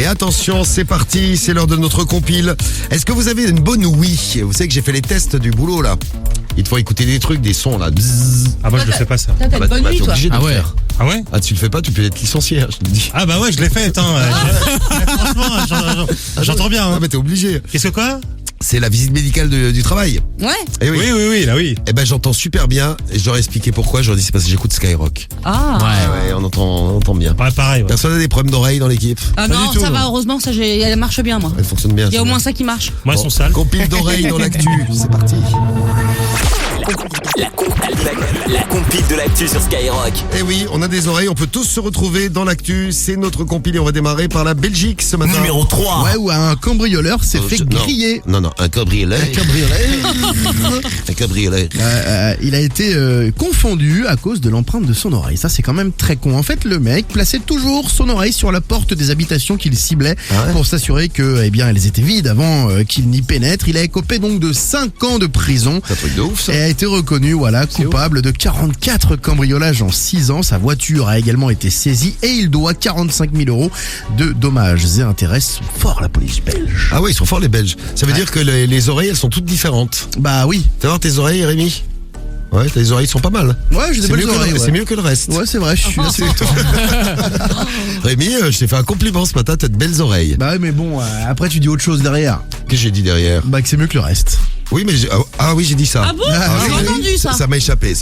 Et attention, c'est parti, c'est l'heure de notre compile. Est-ce que vous avez une bonne ouïe? Vous savez que j'ai fait les tests du boulot là. Il te faut écouter des trucs, des sons là. Bzzz. Ah, moi je le fais pas ça. T'as une bonne nuit, t'es toi. obligé de le faire. Ah ouais? Ah, tu le fais pas, tu peux être licencié, hein, je te le dis. Ah bah ouais, je l'ai fait, attends. Franchement, j'entends bien. Ah, Hein. mais t'es obligé. Qu'est-ce que quoi? C'est la visite médicale du travail. Ouais. Eh oui. Oui, là oui. Eh ben j'entends super bien et je leur ai expliqué pourquoi. Je leur ai dit c'est parce que j'écoute Skyrock. Ah. Ouais, on entend bien. Ouais, pareil. Ouais. Personne n'a des problèmes d'oreilles dans l'équipe? Ah Pas non, du tout, ça non. va, heureusement, ça, elle marche bien, moi. Elle fonctionne bien. Il y a au c'est moins bien. ça qui marche. Moi, elles sont sales. Compile d'oreilles dans l'actu. C'est parti. La compile de l'actu sur Skyrock. Eh oui, on a des oreilles, on peut tous se retrouver dans l'actu. C'est notre compile et on va démarrer par la Belgique ce matin. Numéro 3. Ouais, où un cambrioleur s'est fait griller. Non, un cabriolet. Un cabriolet. Il a été confondu à cause de l'empreinte de son oreille. Ça, c'est quand même très con. En fait, le mec plaçait toujours son oreille sur la porte des habitations qu'il ciblait pour s'assurer que, eh bien, elles étaient vides avant qu'il n'y pénètre. Il a écopé donc de 5 ans de prison. C'est un truc de ouf ça. Et a été reconnu, coupable de 44 cambriolages en 6 ans. Sa voiture a également été saisie et il doit 45 000 € de dommages et intérêts. Fort la police belge. Ah ouais, ils sont forts les Belges. Ça veut dire que les oreilles, elles sont toutes différentes. Bah oui. Tu vas voir tes oreilles, Rémi? Ouais, tes oreilles sont pas mal. Ouais, j'ai des C'est belles oreilles. c'est mieux que le reste. Ouais, c'est vrai, je suis assez content. Rémi, je t'ai fait un compliment ce matin, t'as de belles oreilles. Bah ouais, mais bon, après tu dis autre chose derrière. Qu'est-ce que j'ai dit derrière? Bah que c'est mieux que le reste. Oui, mais oui, j'ai dit ça. Ah bon? oui, J'ai entendu ça. Ça m'a échappé.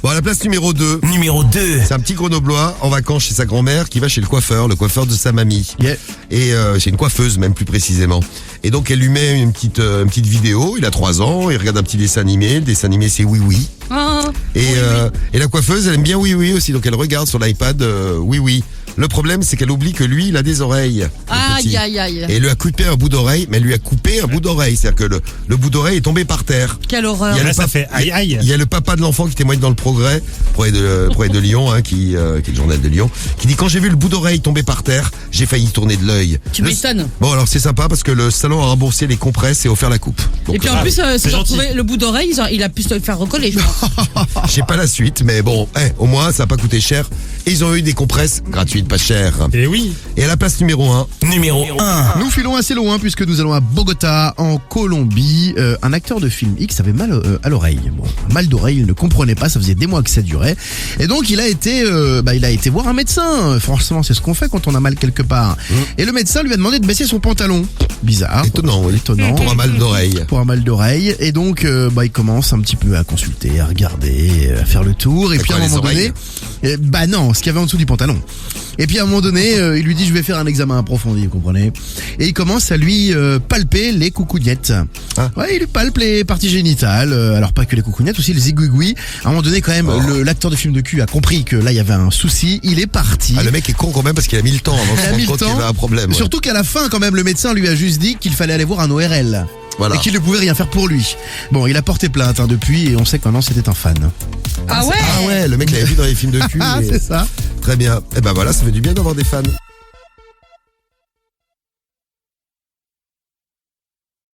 Bon, à la place numéro 2. Numéro 2. C'est un petit grenoblois en vacances chez sa grand-mère qui va chez le coiffeur de sa mamie. Yeah. Et c'est une coiffeuse même plus précisément. Et donc elle lui met une petite vidéo, il a 3 ans, il regarde un petit dessin animé, le dessin animé c'est Oui Oui. Ah. Et la coiffeuse elle aime bien Oui Oui aussi, donc elle regarde sur l'iPad Oui Oui. Le problème c'est qu'elle oublie que lui il a des oreilles. le petit. Aïe. Et elle lui a coupé un bout d'oreille, mais elle lui a coupé un bout d'oreille, c'est-à-dire que le bout d'oreille est tombé par terre. Quelle horreur. Il y a Là, le ça pap- fait aïe. Il y a le papa de l'enfant qui témoigne dans le Progrès, Progrès de Lyon, qui est le journal de Lyon, qui dit quand j'ai vu le bout d'oreille tomber par terre, j'ai failli tourner de l'œil. Tu m'étonnes. Bon alors c'est sympa parce que le salon a remboursé les compresses et offert la coupe. Donc, Et puis en plus, c'est si j'ai gentil. retrouvé le bout d'oreille, il a pu se le faire recoller, je pense. j'ai pas la suite, mais bon, au moins ça a pas coûté cher. Et ils ont eu des compresses gratuites, pas chères. Et oui. Et à la place numéro 1, Numéro 1. Nous filons assez loin puisque nous allons à Bogota, en Colombie. Un acteur de film X avait mal à l'oreille. Bon, mal d'oreille, il ne comprenait pas, ça faisait des mois que ça durait. Et donc il a été voir un médecin. Franchement, c'est ce qu'on fait quand on a mal quelque part. Et le médecin lui a demandé de baisser son pantalon. Bizarre. étonnant, oui. Étonnant. Pour un mal d'oreille. Pour un mal d'oreille. Et donc, il commence un petit peu à consulter, à regarder, à faire le tour. Et puis à un quoi, les moment donné, non, ce qu'il y avait en dessous du pantalon. Et puis à un moment donné, il lui dit je vais faire un examen approfondi, vous comprenez. Et il commence à lui palper les coucougnettes. Ah. Ouais, il lui palpe les parties génitales. Alors pas que les coucougnettes, aussi les aiguigouis. À un moment donné, quand même, l'acteur de film de cul a compris que là il y avait un souci. Il est parti. Ah, le mec est con quand même parce qu'il a mis le temps avant de se rendre compte qu'il y avait un problème. Ouais. Surtout qu'à la fin, quand même, le médecin lui a juste dit qu'il fallait aller voir un ORL. Voilà. Et qu'il ne pouvait rien faire pour lui. Bon, il a porté plainte depuis et on sait que maintenant c'était un fan. Ah ouais? Ah ouais, le mec l'avait vu dans les films de cul. Ah, et- c'est ça. Très bien. Et ben voilà, ça fait du bien d'avoir des fans.